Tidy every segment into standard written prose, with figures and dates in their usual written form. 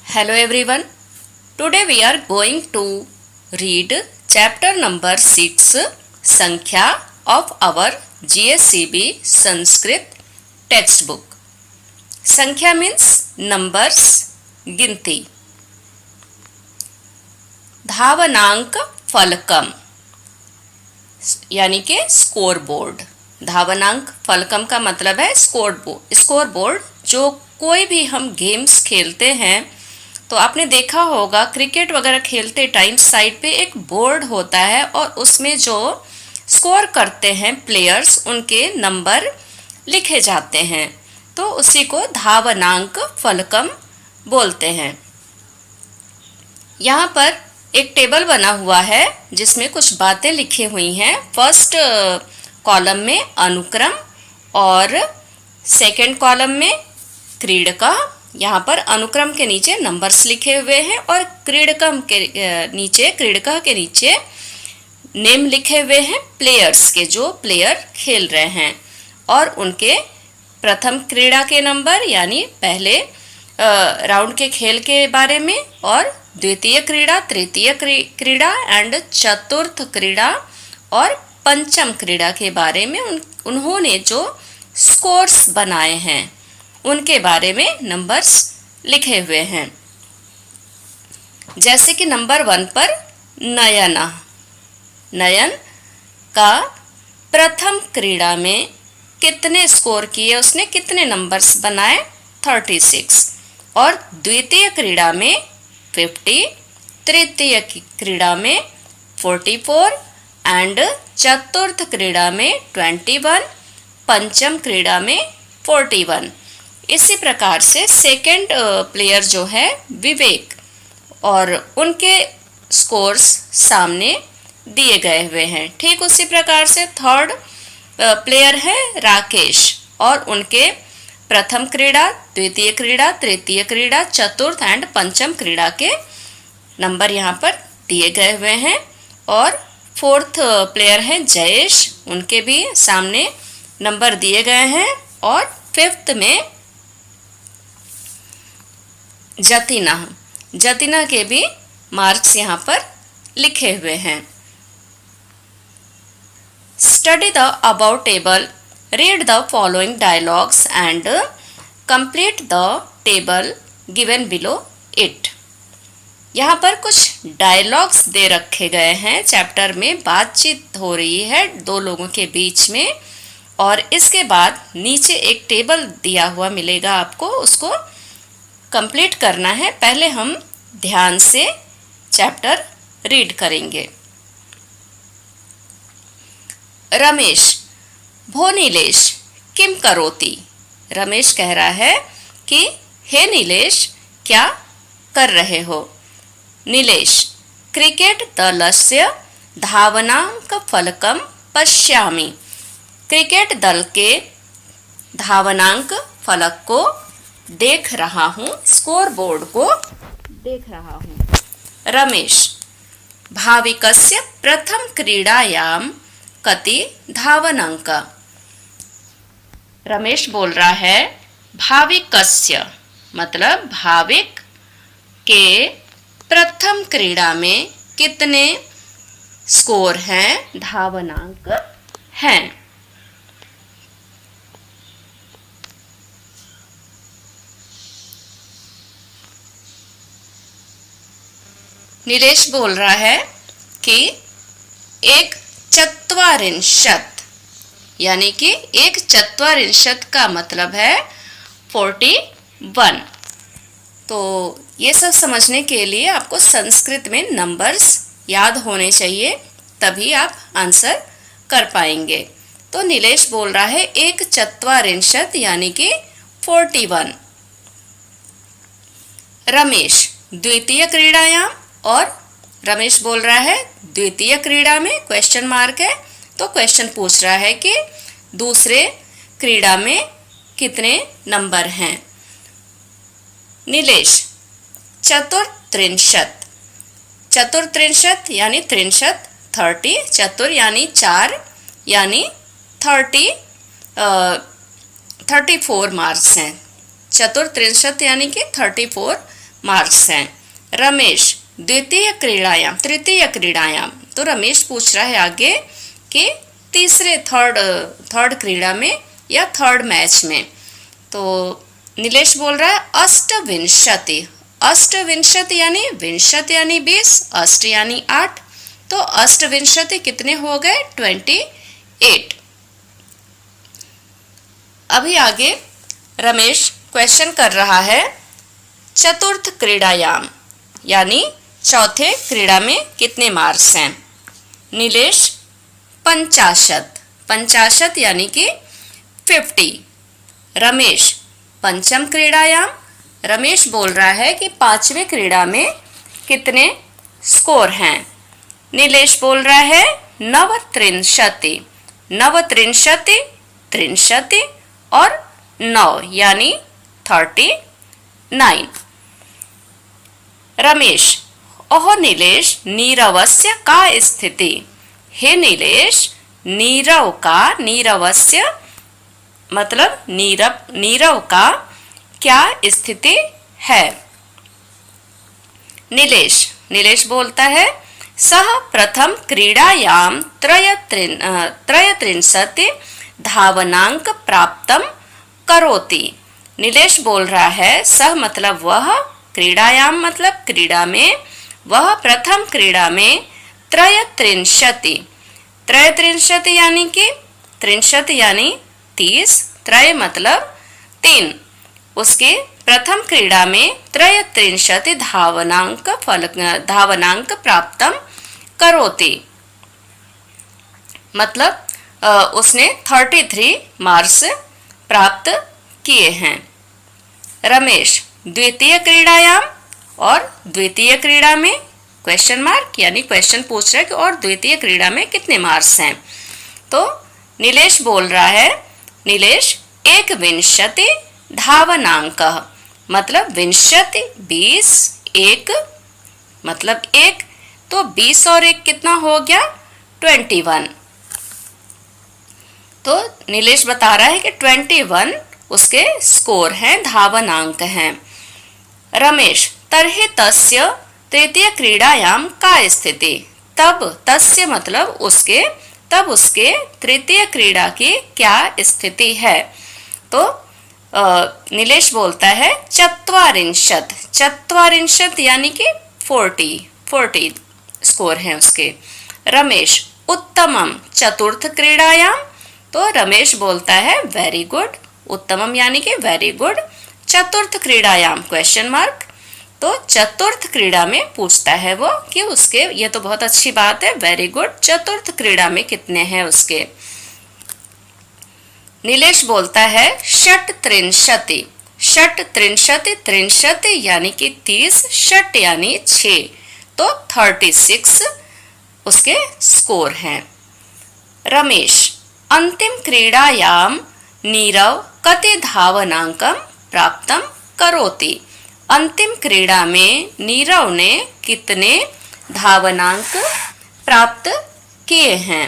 Hello everyone. Today we are going to read chapter number 6 Sankhya of our GSCB Sanskrit textbook. Sankhya means numbers, गिनती. धावनांक फलकम यानी कि score board. धावनांक फलकम का मतलब है score board. जो कोई भी हम गेम्स खेलते हैं तो आपने देखा होगा क्रिकेट वगैरह खेलते टाइम साइड पे एक बोर्ड होता है और उसमें जो स्कोर करते हैं प्लेयर्स उनके नंबर लिखे जाते हैं, तो उसी को धावनांक फलकम बोलते हैं. यहाँ पर एक टेबल बना हुआ है जिसमें कुछ बातें लिखी हुई हैं. फर्स्ट कॉलम में अनुक्रम और सेकंड कॉलम में क्रीडका. यहाँ पर अनुक्रम के नीचे नंबर्स लिखे हुए हैं और क्रीडका के नीचे नेम लिखे हुए हैं प्लेयर्स के, जो प्लेयर खेल रहे हैं और उनके प्रथम क्रीड़ा के नंबर यानी पहले राउंड के खेल के बारे में, और द्वितीय क्रीड़ा, तृतीय क्रीड़ा एंड चतुर्थ क्रीड़ा और पंचम क्रीड़ा के बारे में उन्होंने जो स्कोर्स बनाए हैं उनके बारे में नंबर्स लिखे हुए हैं. जैसे कि नंबर 1 पर नयन का प्रथम क्रीड़ा में कितने स्कोर किए, उसने कितने नंबर्स बनाए 36, और द्वितीय क्रीड़ा में 50, तृतीय क्रीड़ा में 44 एंड चतुर्थ क्रीड़ा में 21, पंचम क्रीड़ा में 41. इसी प्रकार से सेकंड प्लेयर जो है विवेक, और उनके स्कोर्स सामने दिए गए हुए हैं. ठीक उसी प्रकार से थर्ड प्लेयर है राकेश, और उनके प्रथम क्रीड़ा, द्वितीय क्रीड़ा, तृतीय क्रीड़ा, चतुर्थ एंड पंचम क्रीड़ा के नंबर यहाँ पर दिए गए हुए हैं. और फोर्थ प्लेयर है जयेश, उनके भी सामने नंबर दिए गए हैं. और फिफ्थ में जतिना के भी मार्क्स यहाँ पर लिखे हुए हैं. Study the about table, read the following dialogues and complete the table given below it. यहाँ पर कुछ डायलॉग्स दे रखे गए हैं. चैप्टर में बातचीत हो रही है दो लोगों के बीच में, और इसके बाद नीचे एक टेबल दिया हुआ मिलेगा आपको, उसको कंप्लीट करना है. पहले हम ध्यान से चैप्टर रीड करेंगे. रमेश, भो नीलेश किम करोति. रमेश कह रहा है कि हे नीलेश क्या कर रहे हो. नीलेश, क्रिकेट दलस्य धावनांक फलकम पश्यामि. क्रिकेट दल के धावनांक फलक को देख रहा हूँ, स्कोर बोर्ड को देख रहा हूँ. रमेश, भाविकस्य प्रथम क्रीड़ायां कति धावनांक. रमेश बोल रहा है भाविकस्य मतलब भाविक के प्रथम क्रीड़ा में कितने स्कोर हैं, धावनांक हैं. नीलेश बोल रहा है कि एक चत्वारिंशत यानी कि एक चत्वारिंशत का मतलब है 41. तो ये सब समझने के लिए आपको संस्कृत में नंबर्स याद होने चाहिए, तभी आप आंसर कर पाएंगे. तो नीलेश बोल रहा है एक चत्वारिंशत यानी कि 41. रमेश, द्वितीय क्रीड़ायाम, और रमेश बोल रहा है द्वितीय क्रीड़ा में क्वेश्चन मार्क है, तो क्वेश्चन पूछ रहा है कि दूसरे क्रीड़ा में कितने नंबर हैं. नीलेश, चतुर्त्रिंशत यानी 30, चतुर यानी 4 यानी 34 मार्क्स हैं. चतुर्त्रिंशत यानी कि 34 मार्क्स हैं। रमेश द्वितीय क्रीड़ायाम तृतीय क्रीड़ायाम, तो रमेश पूछ रहा है आगे कि तीसरे थर्ड क्रीड़ा में या थर्ड मैच में। तो नीलेश बोल रहा है अष्टविंशति। अष्टविंशति यानी विंशति यानी 20, अष्ट यानी 8, तो अष्टविंशति कितने हो गए 28। अभी आगे रमेश क्वेश्चन कर रहा है चतुर्थ क्रीड़ायाम यानी चौथे क्रीड़ा में कितने मार्क्स हैं। नीलेश 50 यानी कि 50। रमेश पंचम क्रीड़ायाम, रमेश बोल रहा है कि पांचवें क्रीड़ा में कितने स्कोर हैं। नीलेश बोल रहा है नवत्रिंशति। नवत्रिंशति, त्रिंशति और 9 यानी 39। रमेश ओह नीलेश नीरवस्य का स्थिति। हे नीलेश नीरवस्य मतलब नीरव का क्या स्थिति है। नीलेश बोलता है सह प्रथम क्रीड़ायाम त्रयत्रिंशति धावनांक प्राप्तम करोति। नीलेश बोल रहा है सह मतलब वह, क्रीड़ायाम मतलब क्रीड़ा में, वह प्रथम क्रीड़ा में त्रयत्रिंशति यानी कि 63 यानी 30, त्रय मतलब 3, उसके प्रथम क्रीड़ा में त्रयत्रिंशति धावनांक प्राप्तम करोति, मतलब उसने 33 मार्क्स प्राप्त किए हैं। रमेश द्वितीय क्रीड़ायाम और द्वितीय क्रीड़ा में क्वेश्चन मार्क यानी क्वेश्चन पूछ रहा है कि और द्वितीय क्रीड़ा में कितने मार्क्स हैं। तो नीलेश बोल रहा है नीलेश एकविंशति धावनांक मतलब विंशति 20, 1 मतलब 1, तो 20 और 1 कितना हो गया 21। तो नीलेश बता रहा है कि 21 उसके स्कोर हैं, धावनांक हैं। रमेश तर्हि तस्य तृतीय क्रीड़ायाम का स्थिति। तब तस्य मतलब उसके, तब उसके तृतीय क्रीड़ा की क्या स्थिति है। तो नीलेश बोलता है चत्वारिंशत यानी कि 40 स्कोर है उसके। रमेश उत्तमम चतुर्थ क्रीड़ायाम, तो रमेश बोलता है वेरी गुड, उत्तमम यानी कि वेरी गुड, चतुर्थ क्रीड़ायाम क्वेश्चन मार्क। तो चतुर्थ क्रीड़ा में पूछता है वो कि उसके, ये तो बहुत अच्छी बात है, वेरी गुड, चतुर्थ क्रीड़ा में कितने हैं उसके। नीलेश बोलता है षट्त्रिंशति। त्रिंशति यानी कि 30, षट यानी 6, तो 36 उसके स्कोर हैं। रमेश अंतिम क्रीड़ायाम नीरव कति धावनांकम प्राप्तम करोति। अंतिम क्रीड़ा में नीरव ने कितने धावनांक प्राप्त किए हैं।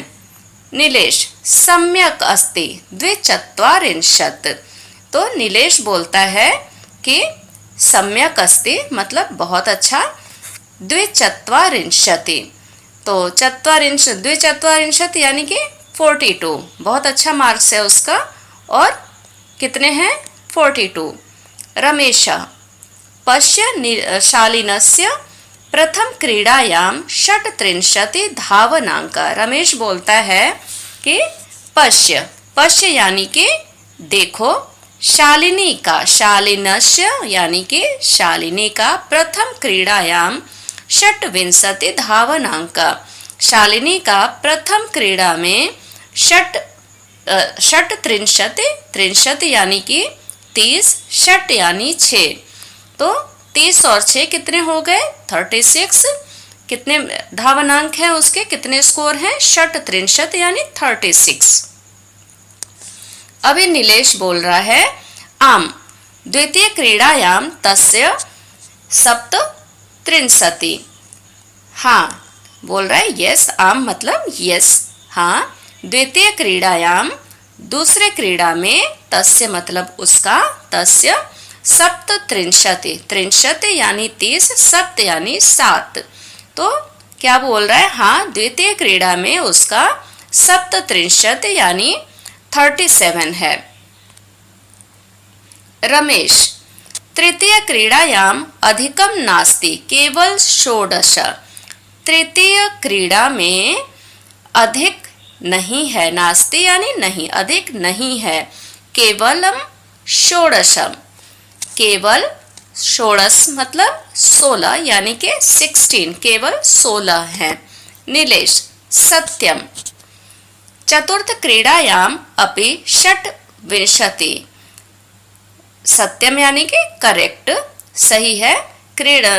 नीलेश सम्यक अस्ति द्विचत्वारिंशत्, तो नीलेश बोलता है कि सम्यक अस्ति मतलब बहुत अच्छा, द्विचत्वारिंशति, तो द्विचत्वारिंशत् यानी कि 42, बहुत अच्छा मार्क्स है उसका, और कितने हैं 42। रमेश पश्य शालिनस्य प्रथम क्रीड़ायाम षट्त्रिंशति धावनांक। रमेश बोलता है कि पश्य यानी कि देखो, शालिनी का, शालिनस्य यानी कि शालिनी का प्रथम क्रीड़ायाम षट्विंशति धावनांक, शालिनी का प्रथम क्रीड़ा में षट्त्रिंशति यानी कि 30, षट यानी 6, तो 30 और 6 कितने हो गए 36। कितने धावनांक हैं उसके, कितने स्कोर हैं, षट्त्रिंशत् यानी 36। अभी नीलेश बोल रहा है आम द्वितीय क्रीड़ायाम तस्य सप्तत्रिंशति। हाँ बोल रहा है यस, आम मतलब यस, हाँ, द्वितीय क्रीड़ायाम दूसरे क्रीड़ा में, तस्य मतलब उसका, तस्य सप्तत्रिंशति, त्रिंशत यानी 30, सप्त यानी 7। तो क्या बोल रहा है, हाँ द्वितीय क्रीड़ा में उसका सप्तत्रिंशत यानी 37 है। रमेश, तृतीय क्रीडायाम अधिकम नास्ति केवल 16। तृतीय क्रीड़ा में अधिक नहीं है, नास्ति यानी नहीं, अधिक नहीं है, केवलम 16, केवल 16 मतलब 16 यानी कि 16, केवल 16 है। नीलेश, सत्यम, चतुर्थ क्रीडायाम अपि षट्विंशति, सत्यम यानी कि करेक्ट, सही है।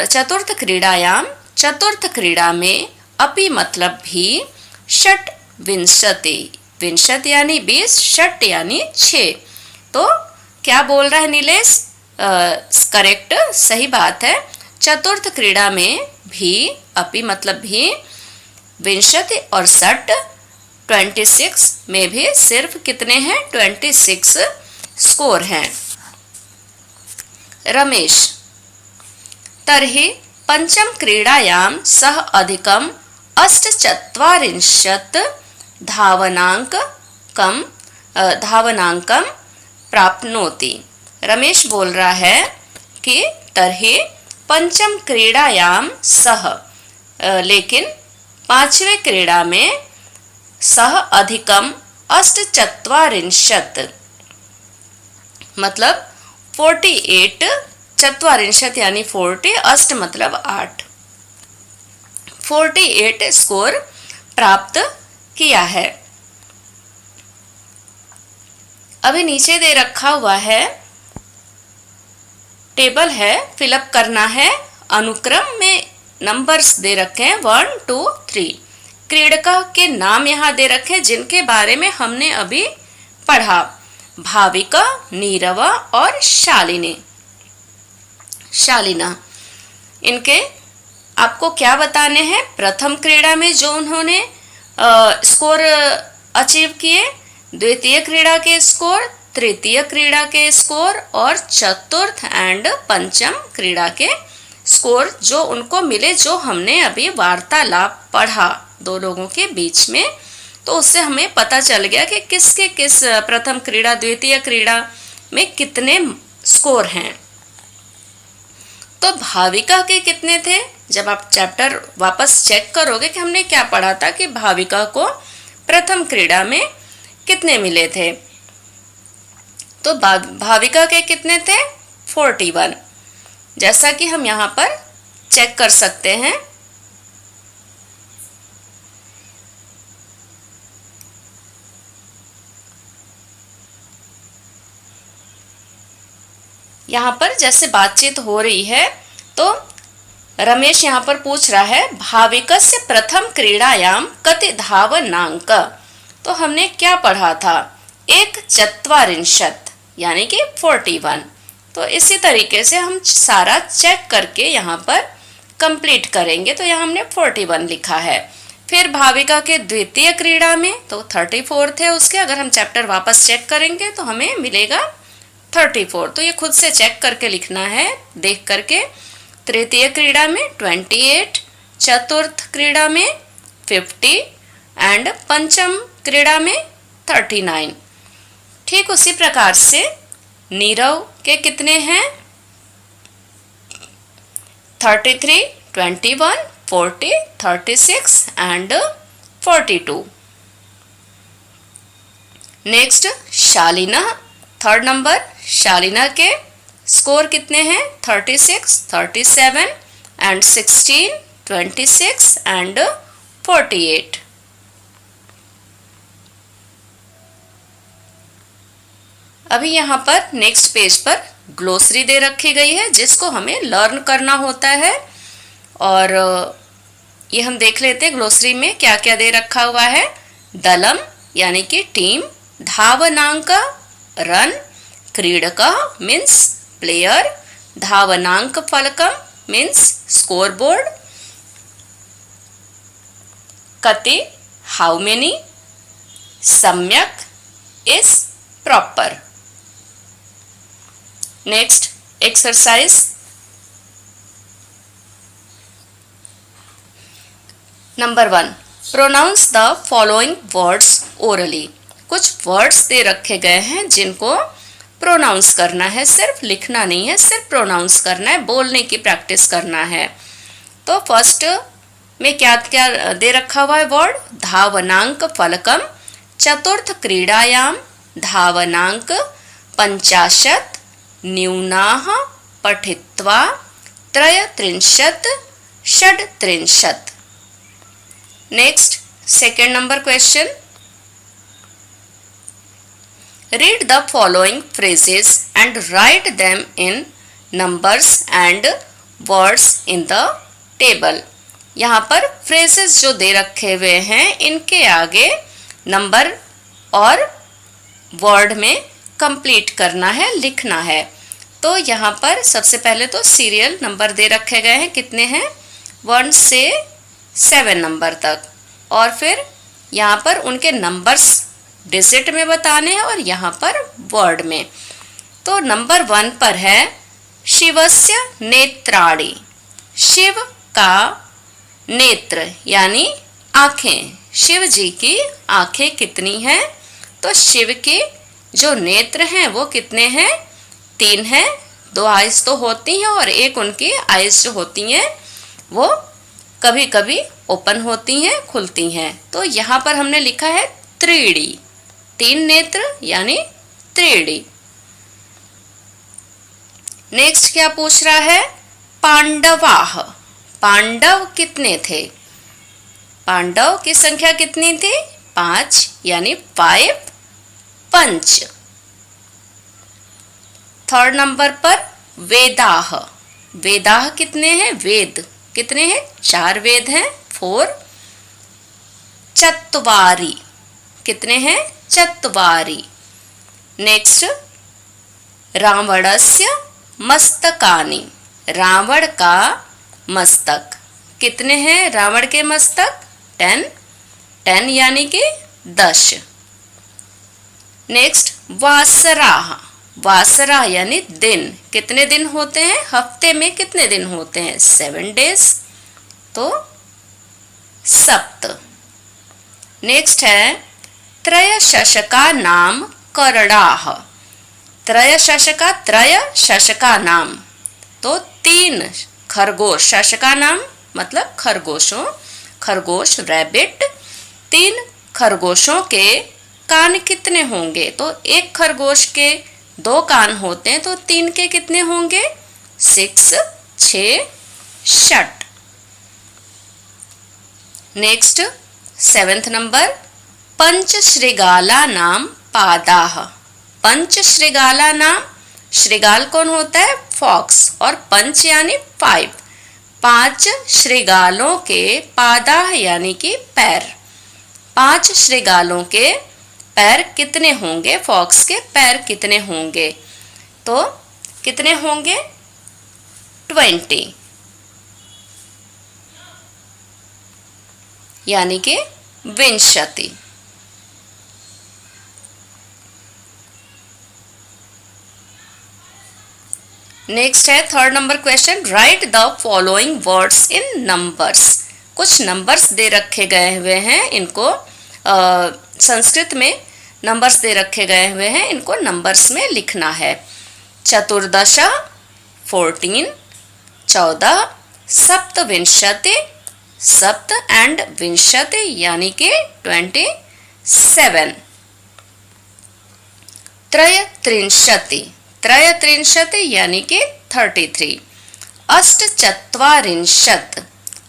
चतुर्थ क्रीडायाम, चतुर्थ क्रीड़ा में, अपि मतलब भी, षट्विंशति, विंशत यानी 20, षट यानी 6। तो क्या बोल रहा है नीलेश, करेक्ट, सही बात है। चतुर्थ क्रीड़ा में भी, अपि मतलब भी, विंशति और षट 26 में भी सिर्फ कितने हैं, 26 स्कोर हैं। रमेश, तर्हि पंचम क्रीडायां सः अधिकम 48 धावनांकम प्राप्नोति। रमेश बोल रहा है कि तर्हि पंचम क्रीडायां सह, लेकिन पांचवें क्रीड़ा में, सह अधिकम 48 मतलब 48, चत्वारिंशत यानी 40, अष्ट मतलब 8, 48 स्कोर प्राप्त किया है। अभी नीचे दे रखा हुआ है, टेबल है, फिलअप करना है। अनुक्रम में नंबर्स दे रखे हैं 1 2 3। क्रीडका के नाम यहाँ दे रखे हैं जिनके बारे में हमने अभी पढ़ा, भाविका, नीरवा और शालिना। इनके आपको क्या बताने हैं, प्रथम क्रीड़ा में जो उन्होंने स्कोर अचीव किए, द्वितीय क्रीड़ा के स्कोर, तृतीय क्रीड़ा के स्कोर और चतुर्थ एंड पंचम क्रीड़ा के स्कोर जो उनको मिले, जो हमने अभी वार्तालाप पढ़ा दो लोगों के बीच में। तो उससे हमें पता चल गया कि किसके किस प्रथम क्रीड़ा द्वितीय क्रीड़ा में कितने स्कोर हैं। तो भाविका के कितने थे, जब आप चैप्टर वापस चेक करोगे कि हमने क्या पढ़ा था कि भाविका को प्रथम क्रीड़ा में कितने मिले थे, तो भाविका के कितने थे 41, जैसा कि हम यहाँ पर चेक कर सकते हैं। यहाँ पर जैसे बातचीत हो रही है तो रमेश यहाँ पर पूछ रहा है भाविकस्य प्रथम क्रीडायाम कति धावनांक। तो हमने क्या पढ़ा था, एक चत्वारिंशत यानी कि 41। तो इसी तरीके से हम सारा चेक करके यहाँ पर कंप्लीट करेंगे। तो यहाँ हमने 41 लिखा है। फिर भाविका के द्वितीय क्रीड़ा में तो 34 थे उसके, अगर हम चैप्टर वापस चेक करेंगे तो हमें मिलेगा 34। तो ये खुद से चेक करके लिखना है देख करके। तृतीय क्रीड़ा में 28, चतुर्थ क्रीड़ा में 50 एंड पंचम क्रीड़ा में 39। ठीक उसी प्रकार से नीरव के कितने हैं 33, 21, 40, 36 एंड 42। नेक्स्ट शालिना, थर्ड नंबर, शालिना के स्कोर कितने हैं 36, 37 एंड 16, 26 एंड 48। अभी यहाँ पर नेक्स्ट पेज पर ग्लोसरी दे रखी गई है जिसको हमें लर्न करना होता है। और ये हम देख लेते हैं ग्लोसरी में क्या क्या दे रखा हुआ है। दलम यानी कि टीम, धावनांक रन, क्रीडका मीन्स प्लेयर, धावनांक फलकम मीन्स स्कोर बोर्ड, कति हाउ मेनी, सम्यक is proper. Next exercise number 1, pronounce the following words orally. कुछ वर्ड्स दे रखे गए हैं जिनको प्रोनाउंस करना है, सिर्फ लिखना नहीं है, सिर्फ प्रोनाउंस करना है, बोलने की प्रैक्टिस करना है। तो फर्स्ट में क्या क्या दे रखा हुआ है वर्ड? धावनांक फलकम, चतुर्थ क्रीडायाम धावनांक 50, न्यूनाः पठित्वा 33 36। Next second number question, read the following phrases and write them in numbers and words in the table. यहाँ पर फ्रेजेस जो दे रखे हुए हैं इनके आगे नंबर और वर्ड में कंप्लीट करना है, लिखना है। तो यहाँ पर सबसे पहले तो सीरियल नंबर दे रखे गए हैं, कितने हैं? 1 से 7 नंबर तक, और फिर यहाँ पर उनके नंबर्स डिजिट में बताने हैं और यहाँ पर वर्ड में। तो नंबर 1 पर है शिवस्य नेत्राणि, शिव का नेत्र यानी आंखें, शिव जी की आंखें कितनी हैं? तो शिव के जो नेत्र हैं वो कितने हैं? 3 हैं। 2 आइज तो होती हैं और एक उनकी आइज जो होती हैं वो कभी कभी ओपन होती हैं, खुलती हैं। तो यहाँ पर हमने लिखा है त्रीडी, 3 नेत्र यानी त्रीडी। नेक्स्ट क्या पूछ रहा है? पांडवाः, पांडव कितने थे? पांडव की संख्या कितनी थी? 5 यानी 5 पंच। थर्ड नंबर पर वेदाः, वेदाः कितने हैं? वेद कितने हैं? 4 वेद हैं, 4। चत्वारि कितने हैं? चत्वारि। नेक्स्ट रावणस्य मस्तकानि, रावण का मस्तक कितने हैं? रावण के मस्तक 10 यानी कि 10। नेक्स्ट वासराः, वासरा यानी दिन, कितने दिन होते हैं? हफ्ते में कितने दिन होते हैं? 7 डेज, तो सप्त। नेक्स्ट है त्रयशशका नाम करणाः, त्रयशशका, त्रय शशका नाम, तो 3 खरगोश, शशका नाम मतलब खरगोशों, खरगोश रैबिट, 3 खरगोशों के कान कितने होंगे? तो एक खरगोश के 2 कान होते हैं, तो 3 के कितने होंगे? 6 6 6। नेक्स्ट 7th नंबर, पंचश्रृगाला नाम पादाः, पंचश्रृगाला नाम, श्रृगाल कौन होता है? फॉक्स, और पंच यानी 5, 5 श्रृगालों के पादाः यानी कि पैर, 5 श्रृगालों के पैर कितने होंगे? फॉक्स के पैर कितने होंगे? तो कितने होंगे? 20 यानी कि 20। नेक्स्ट है third number question, right the following words in numbers. कुछ नंबर्स दे रखे गए हुए हैं, इनको संस्कृत में नंबर्स दे रखे गए हुए हैं, इनको नंबर्स में लिखना है। चतुर्दश 14, 14, सप्तविंशति, सप्त एंड विंशति यानी कि 27। त्रयत्रिंशति, त्रयत्रिंशति यानी कि 33। अष्टचत्वारिंशत्,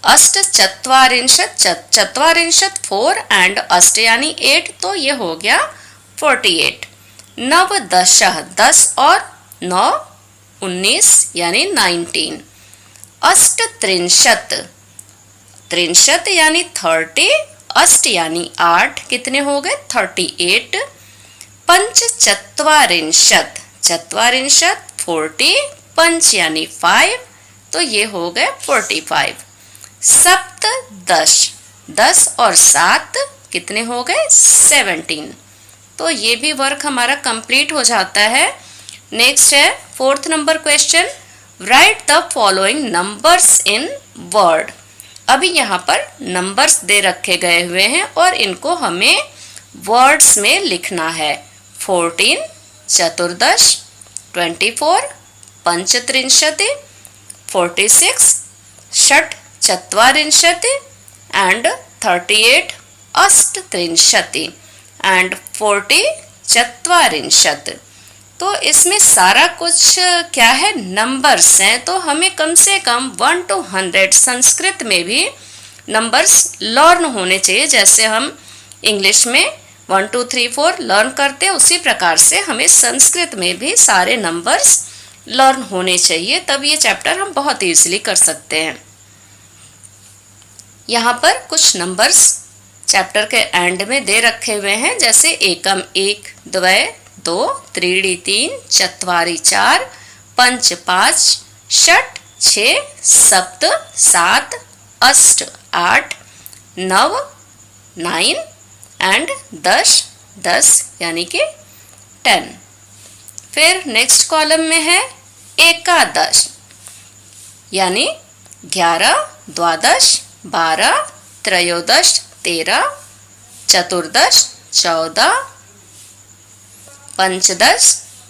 अष्टचत्वारिंशत्, चत्वारिंशत् 4 एंड अष्ट यानी 8, तो ये हो गया 48। नवदश, 10 और 9 19 यानी 19। अष्टत्रिंशत्, त्रिंशत् यानी 30, अष्ट यानी 8, कितने हो गए? 38। पंचचत्वारिंशत्, चत्वारिंशत् 40, पंच यानी 5, तो ये हो गए 45। सप्तदश, 10 और 7 कितने हो गए? 17। तो ये भी वर्क हमारा कंप्लीट हो जाता है। नेक्स्ट है 4th number question, right the following numbers in word. अभी यहाँ पर नंबर्स दे रखे गए हुए हैं और इनको हमें वर्ड्स में लिखना है। 14 चतुर्दश, 24 पंचत्रिंशति, 46 षट् चत्वारिंशति एंड 38 अष्टत्रिंशति एंड 40 चत्वारिंशत्। तो इसमें सारा कुछ क्या है, नंबर्स हैं। तो हमें कम से कम 1 to 100 संस्कृत में भी नंबर्स लर्न होने चाहिए। जैसे हम इंग्लिश में 1 2 3 4 लर्न करते हैं, उसी प्रकार से हमें संस्कृत में भी सारे नंबर्स लर्न होने चाहिए, तब ये चैप्टर हम बहुत ईजिली कर सकते हैं। यहाँ पर कुछ नंबर्स चैप्टर के एंड में दे रखे हुए हैं, जैसे एकम 1, द्वय 2, त्रीणि 3, चत्वारि 4, पंच 5, षट् 6, सप्त 7, अष्ट 8, नव 9 एंड 10 यानी कि 10। फिर नेक्स्ट कॉलम में है एकादश यानी 11, द्वादश 12, त्रयोदश 13, चतुर्दश 14, पंचदश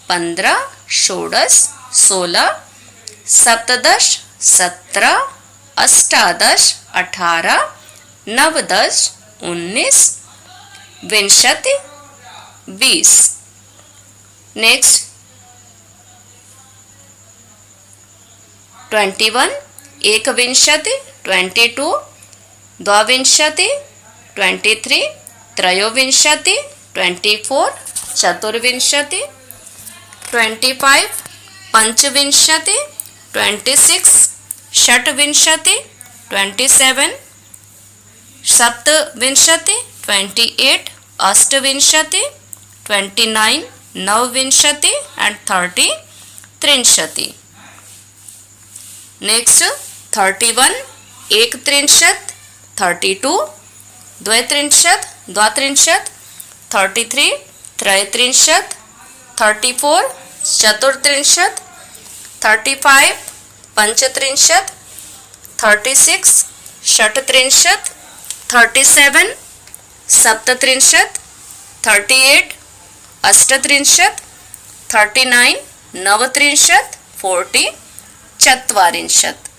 15, षोडश 16, सप्तदश 17, अष्टादश 18, नवदश 19, विंशति 20। नेक्स्ट 21 एकविंशति, 22 द्वाविंशति, 23 त्रयोविंशति, 24 चतुर्विंशति, 25 पंचविंशति, 26 षट्विंशति, 27 सप्तविंशति, 28 अष्टविंशति, 29 नवविंशति एंड 30 त्रिंशति। नेक्स्ट 31 एकत्रिंशत्, 32 द्वैत्रिंशत् द्वात्रिंशत्, 33 त्रैत्रिंशत्, 34 चतुर्त्रिंशत्, 35 पंचत्रिंशत्, 36 षट्त्रिंशत्, 37 सप्तत्रिंशत्, 38 अष्टत्रिंशत्, 39 नवत्रिंशत्, 40 चत्वारिंशत्,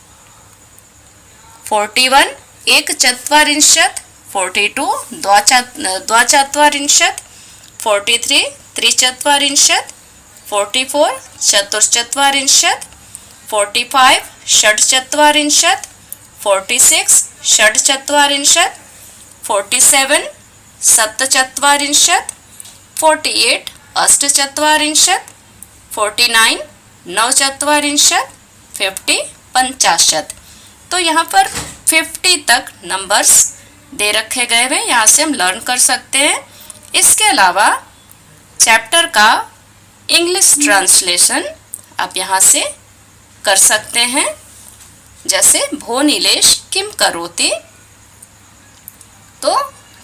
41 एकचत्वारिंशत्, 42 द्वाचत्वारिंशत्, 43 त्रिचत्वारिंशत्, 44 चतुश्चत्वारिंशत्, 45 षट्चत्वारिंशत्, 46 षट्चत्वारिंशत्, 47 सप्तचत्वारिंशत्, 48 अष्टचत्वारिंशत्, 49 नवचत्वारिंशत्, 50 50। तो यहाँ पर 50 तक नंबर्स दे रखे गए हैं, यहाँ से हम लर्न कर सकते हैं। इसके अलावा चैप्टर का इंग्लिश ट्रांसलेशन आप यहाँ से कर सकते हैं, जैसे भो नीलेश किम करोति। तो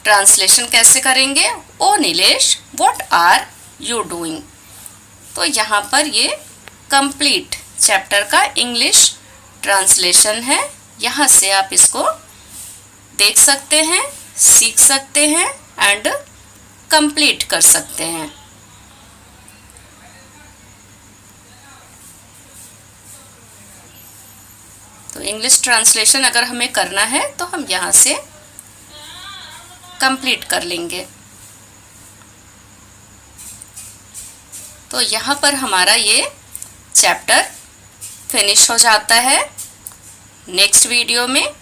ट्रांसलेशन कैसे करेंगे, ओ Nilesh what are you doing. तो यहाँ पर ये कंप्लीट चैप्टर का इंग्लिश ट्रांसलेशन है, यहाँ से आप इसको देख सकते हैं, सीख सकते हैं एंड कंप्लीट कर सकते हैं। तो इंग्लिश ट्रांसलेशन अगर हमें करना है तो हम यहाँ से कंप्लीट कर लेंगे। तो यहाँ पर हमारा ये चैप्टर फिनिश हो जाता है। नेक्स्ट वीडियो में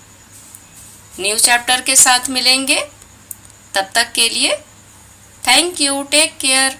न्यू चैप्टर के साथ मिलेंगे। तब तक के लिए थैंक यू, टेक केयर।